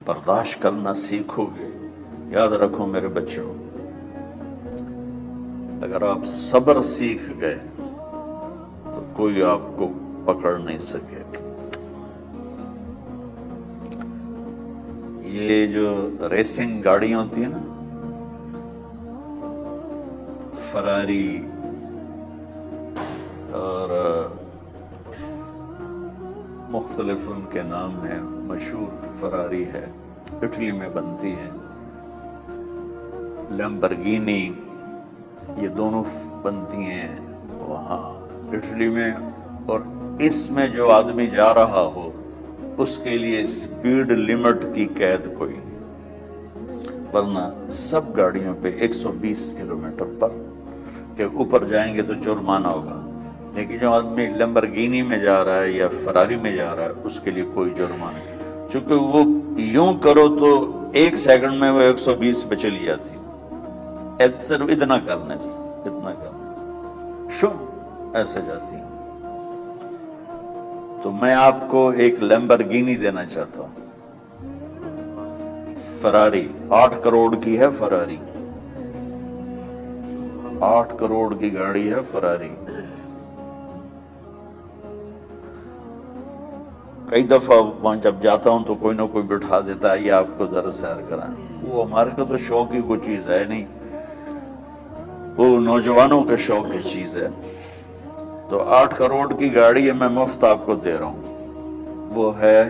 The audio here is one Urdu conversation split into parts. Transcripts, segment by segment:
برداشت کرنا سیکھو گے. یاد رکھو میرے بچوں، اگر آپ صبر سیکھ گئے تو کوئی آپ کو پکڑ نہیں سکے گا. یہ جو ریسنگ گاڑیاں ہوتی ہیں نا، فراری اور مختلف ان کے نام ہیں، مشہور فراری ہے، اٹلی میں بنتی ہے. لیمبرگینی، یہ دونوں بنتی ہیں وہاں اٹلی میں. اور اس میں جو آدمی جا رہا ہو اس کے لیے سپیڈ لیمٹ کی قید کوئی نہیں، ورنہ سب گاڑیوں پہ 120 کلومیٹر پر کے اوپر جائیں گے تو جرمانہ ہوگا. لیکن جو آدمی لیمبرگینی میں جا رہا ہے یا فراری میں جا رہا ہے اس کے لیے کوئی جرمانہ نہیں، چونکہ وہ یوں کرو تو 1 سیکنڈ میں وہ 120 پہ چلی جاتی ہے، صرف اتنا کرنے سے شم ایسے جاتی ہے. تو میں آپ کو ایک لیمبرگینی دینا چاہتا ہوں، فراری 8 کروڑ کی ہے. فراری 8 کروڑ کی گاڑی ہے فراری. کئی دفعہ وہاں جب جاتا ہوں تو کوئی نہ کوئی بٹھا دیتا ہے، یہ آپ کو ذرا سیر کرائیں. وہ ہمارے کو تو شوق کی کوئی چیز ہے نہیں، وہ نوجوانوں کے شوق کی چیز ہے. تو 8 کروڑ کی گاڑی ہے، میں مفت آپ کو دے رہا ہوں، وہ ہے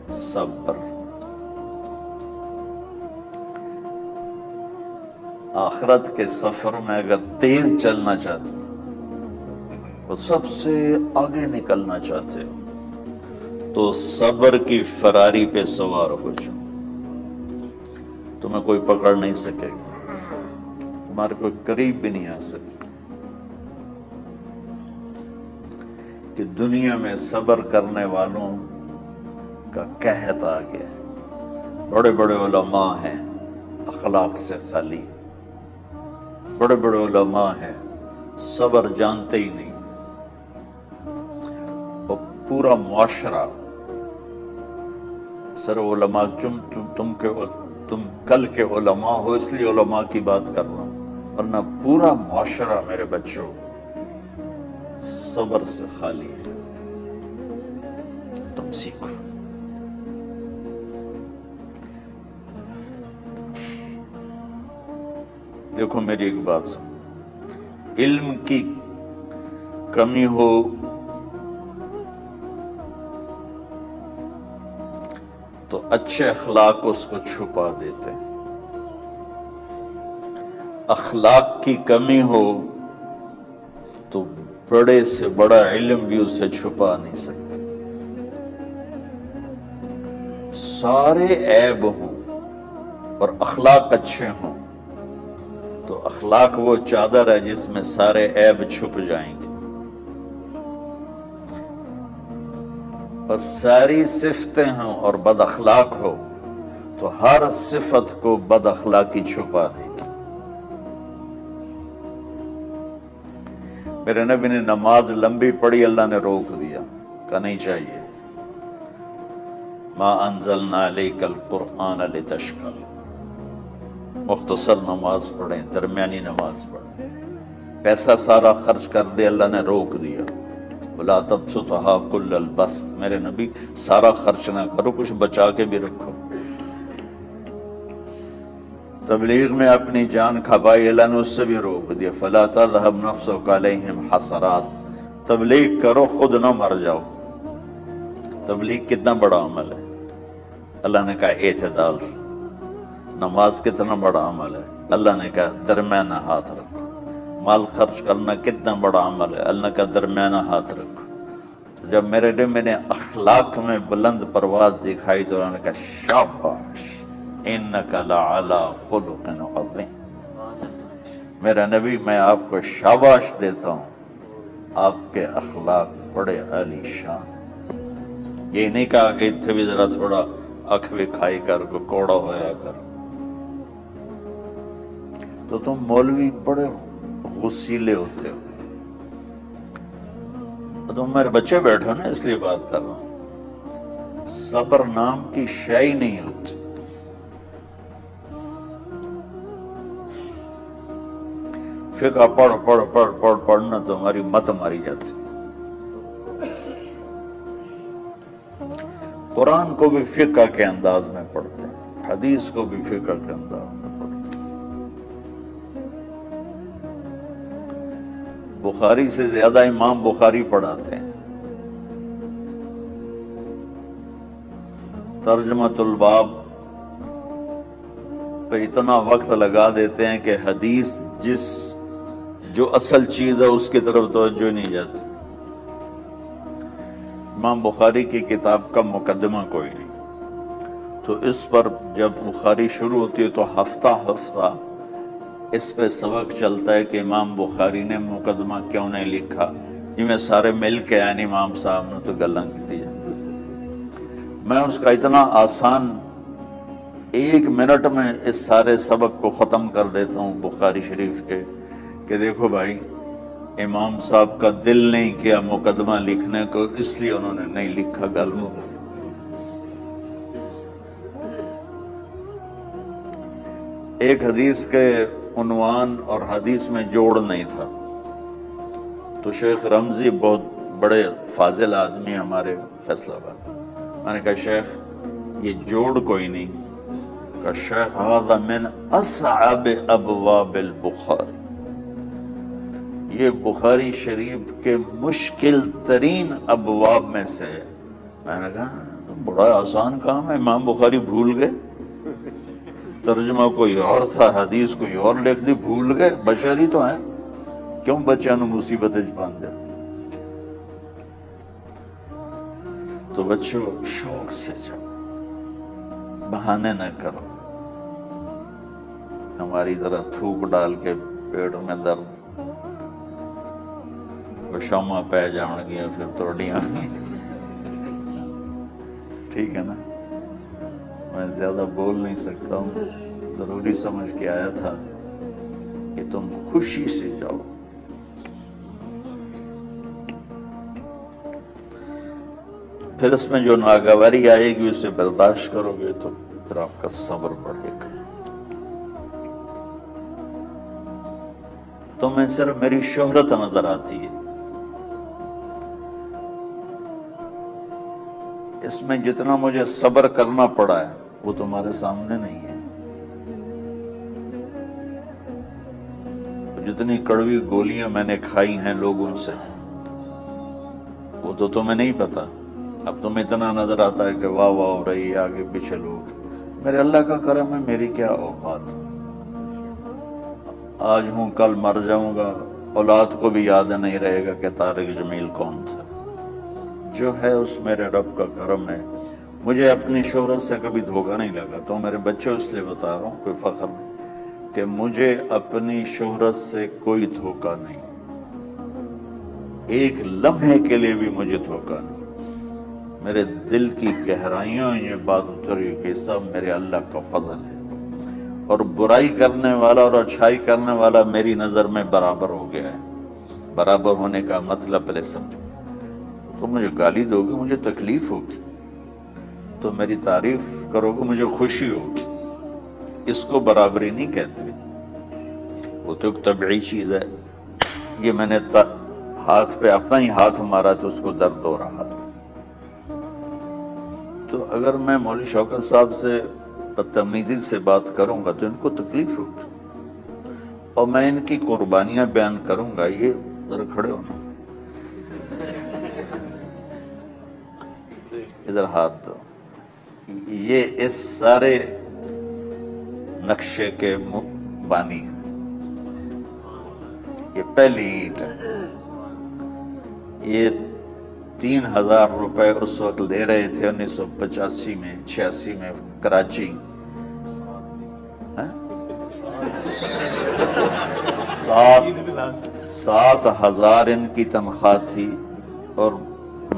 صبر. آخرت کے سفر میں اگر تیز چلنا چاہتے اور سب سے آگے نکلنا چاہتے ہو تو صبر کی فراری پہ سوار ہو جاؤ. تمہیں کوئی پکڑ نہیں سکے گا، تمہارے کوئی قریب بھی نہیں آ سکے. کہ دنیا میں صبر کرنے والوں کا قحط آ گیا. بڑے بڑے علماء ہیں اخلاق سے خالی، بڑے بڑے علماء ہیں صبر جانتے ہی نہیں. اور پورا معاشرہ، سر علماء، تم کل کے علماء ہو اس لیے علماء کی بات کر رہا ہوں، ورنہ پورا معاشرہ میرے بچوں صبر سے خالی ہے. تم سیکھو. دیکھو میری ایک بات سن، علم کی کمی ہو تو اچھے اخلاق اس کو چھپا دیتے ہیں، اخلاق کی کمی ہو تو بڑے سے بڑا علم بھی اسے چھپا نہیں سکتے. سارے عیب ہوں اور اخلاق اچھے ہوں تو اخلاق وہ چادر ہے جس میں سارے عیب چھپ جائیں گے. بس ساری صفتیں ہوں اور بد اخلاق ہو تو ہر صفت کو بد اخلاقی چھپا دے گی. میرے نبی نے نماز لمبی پڑھی، اللہ نے روک دیا، کہا نہیں چاہیے. ما انزلنا علیک القرآن لتشقی، مختصر نماز پڑھیں، درمیانی نماز پڑھیں. پیسہ سارا خرچ کر دے، اللہ نے روک دیا. وَلَا تَبْسُطْهَا كُلَّ الْبَسْطِ، میرے نبی سارا خرچ نہ کرو، کچھ بچا کے بھی رکھو. تبلیغ میں اپنی جان کھپائی، اللہ نے اس سے بھی روک دیا. فَلَا تَذْهَبْ نَفْسُكَ عَلَيْهِمْ حَسَرَاتٍ، تبلیغ کرو خود نہ مر جاؤ. تبلیغ کتنا بڑا عمل ہے. اللہ نے کہا اعتدال. نماز کتنا بڑا عمل ہے، اللہ نے کہا درمیانہ ہاتھ رکھو. مال خرچ کرنا کتنا بڑا عمل ہے، اللہ کا درمیانہ ہاتھ رکھو. جب میرے نے میں نے اخلاق میں بلند پرواز دکھائی تو انہوں نے کہا شاباش انک لعلی خلق عظیم. میرا نبی میں آپ کو شاباش دیتا ہوں، آپ کے اخلاق بڑے عالی شان. یہ نہیں کہا کہ اتنے بھی ذرا تھوڑا اکھ بھی کھائی کر کو کوڑا ہویا کر. تو تم مولوی بڑے غسیلے ہوتے ہو. تم میرے بچے بیٹھو نا، اس لیے بات کر رہا ہوں. صبر نام کی شے ہی نہیں ہوتی. فقہ پڑھنا تو ہماری مت ماری جاتی. قرآن کو بھی فقہ کے انداز میں پڑھتے ہیں، حدیث کو بھی فقہ کے انداز میں پڑھتے ہیں. بخاری سے زیادہ امام بخاری پڑھاتے ہیں. ترجمۃ الباب پہ اتنا وقت لگا دیتے ہیں کہ حدیث جو اصل چیز ہے اس کی طرف توجہ نہیں جاتی. امام بخاری کی کتاب کا مقدمہ کوئی نہیں، تو اس پر جب بخاری شروع ہوتی ہے تو ہفتہ اس پہ سبق چلتا ہے کہ امام بخاری نے مقدمہ کیوں نہیں لکھا. جی میں سارے مل کے آئے امام صاحب نے تو گلاں کی جائے. میں اس کا اتنا آسان 1 منٹ میں اس سارے سبق کو ختم کر دیتا ہوں بخاری شریف کے، کہ دیکھو بھائی امام صاحب کا دل نہیں کیا مقدمہ لکھنے کو، اس لیے انہوں نے نہیں لکھا. گلموں ایک حدیث کے عنوان اور حدیث میں جوڑ نہیں تھا، تو شیخ رمزی بہت بڑے فاضل آدمی ہمارے فیصلہ آباد، میں نے کہا شیخ یہ جوڑ کوئی نہیں. کہا شیخ ھذا من اصعب ابواب البخاری، یہ بخاری شریف کے مشکل ترین ابواب میں سے ہے. میں نے کہا بڑا آسان کام ہے، امام بخاری بھول گئے، ترجمہ کوئی اور تھا، حدیث کوئی اور لکھ دی، بھول گئے. بشری تو ہیں، کیوں بچوں نو مصیبت وچ پان دے. تو بچوں شوق سے جاؤ، بہانے نہ کرو. ہماری ذرا تھوک ڈال کے پیٹ میں درد شامہ پہ جان گیا پھر توڑیاں. ٹھیک ہے نا، میں زیادہ بول نہیں سکتا ہوں، ضروری سمجھ کے آیا تھا کہ تم خوشی سے جاؤ. پھر اس میں جو ناگواری آئے گی اسے برداشت کرو گے تو پھر آپ کا صبر بڑھے گا. تمہیں صرف میری شہرت نظر آتی ہے، اس میں جتنا مجھے صبر کرنا پڑا ہے وہ تمہارے سامنے نہیں ہے. جتنی کڑوی گولیاں میں نے کھائی ہیں لوگوں سے وہ تو تمہیں نہیں پتا. اب تمہیں اتنا نظر آتا ہے کہ واہ واہ ہو رہی ہے آگے پیچھے لوگ. میرے اللہ کا کرم ہے، میری کیا اوقات. آج ہوں کل مر جاؤں گا، اولاد کو بھی یاد نہیں رہے گا کہ طارق جمیل کون تھا. جو ہے اس میرے رب کا کرم ہے. مجھے اپنی شہرت سے کبھی دھوکہ نہیں لگا. تو میرے بچوں اس لیے بتا رہا ہوں، کوئی فخر نہیں، کہ مجھے اپنی شہرت سے کوئی دھوکہ نہیں، ایک لمحے کے لیے بھی مجھے دھوکہ نہیں. میرے دل کی گہرائیوں یہ بات اتری کہ سب میرے اللہ کا فضل ہے، اور برائی کرنے والا اور اچھائی کرنے والا میری نظر میں برابر ہو گیا ہے. برابر ہونے کا مطلب پہلے سمجھو. تو مجھے گالی دو گے مجھے تکلیف ہوگی، تو میری تعریف کرو گے مجھے خوشی ہوگی. اس کو برابری نہیں کہتے، وہ تو ایک طبعی چیز ہے. یہ میں نے ہاتھ پہ اپنا ہی ہاتھ مارا تو اس کو درد ہو رہا تھا. تو اگر میں مولوی شوکت صاحب سے بدتمیزی سے بات کروں گا تو ان کو تکلیف ہوگی، اور میں ان کی قربانیاں بیان کروں گا. یہ ذرا کھڑے ہونا، ادھر ہاتھ دو. یہ اس سارے نقشے کے بانی ہیں. یہ پہلی اینٹ ہے. یہ 3000 روپے اس وقت لے رہے تھے 1985 میں 86 میں کراچی. 7,000 ان کی تنخواہ تھی، اور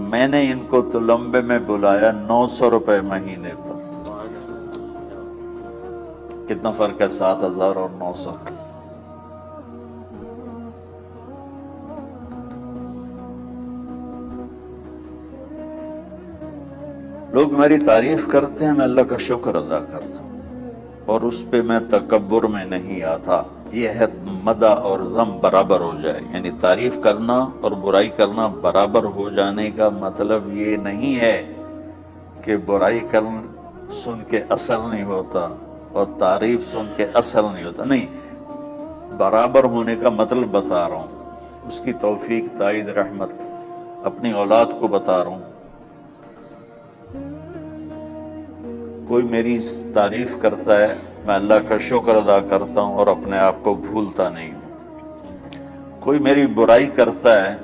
میں نے ان کو تلمبے میں بلایا 900 روپے مہینے پر. کتنا فرق ہے 7,000 اور 900 کا. لوگ میری تعریف کرتے ہیں، میں اللہ کا شکر ادا کرتا ہوں. اور اس پہ میں تکبر میں نہیں آتا. یہ ہے مدح اور ذم برابر ہو جائے، یعنی تعریف کرنا اور برائی کرنا برابر ہو جانے کا مطلب یہ نہیں ہے کہ برائی سن کے اثر نہیں ہوتا اور تعریف سن کے اثر نہیں ہوتا. نہیں، برابر ہونے کا مطلب بتا رہا ہوں، اس کی توفیق، تائید، رحمت اپنی اولاد کو بتا رہا ہوں. کوئی میری تعریف کرتا ہے، میں اللہ کا شکر ادا کرتا ہوں اور اپنے آپ کو بھولتا نہیں ہوں. کوئی میری برائی کرتا ہے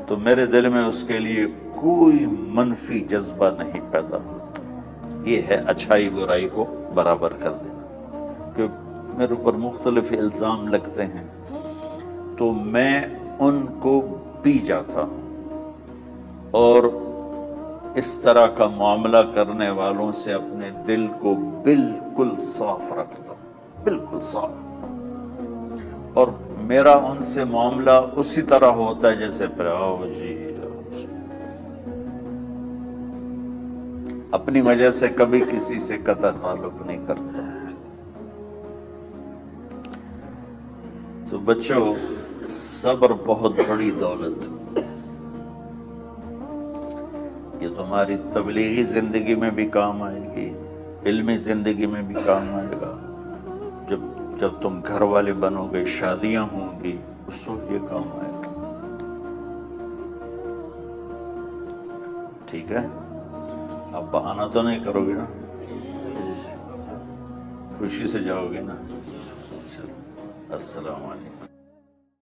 تو میرے دل میں اس کے لیے کوئی منفی جذبہ نہیں پیدا ہوتا. یہ ہے اچھائی برائی کو برابر کر دینا. کہ میرے اوپر مختلف الزام لگتے ہیں تو میں ان کو پی جاتا ہوں اور اس طرح کا معاملہ کرنے والوں سے اپنے دل کو بالکل صاف رکھتا ہوں، بالکل صاف. اور میرا ان سے معاملہ اسی طرح ہوتا ہے جیسے پھر آؤ جی. اپنی وجہ سے کبھی کسی سے قطع تعلق نہیں کرتا. تو بچوں، صبر بہت بڑی دولت. یہ تمہاری تبلیغی زندگی میں بھی کام آئے گی، علمی زندگی میں بھی کام آئے گا. جب تم گھر والے بنو گے، شادیاں ہوں گی، اس وقت یہ کام آئے گا. ٹھیک ہے؟ اب بہانہ تو نہیں کرو گے نا، خوشی سے جاؤ گے نا. چلو، السلام علیکم.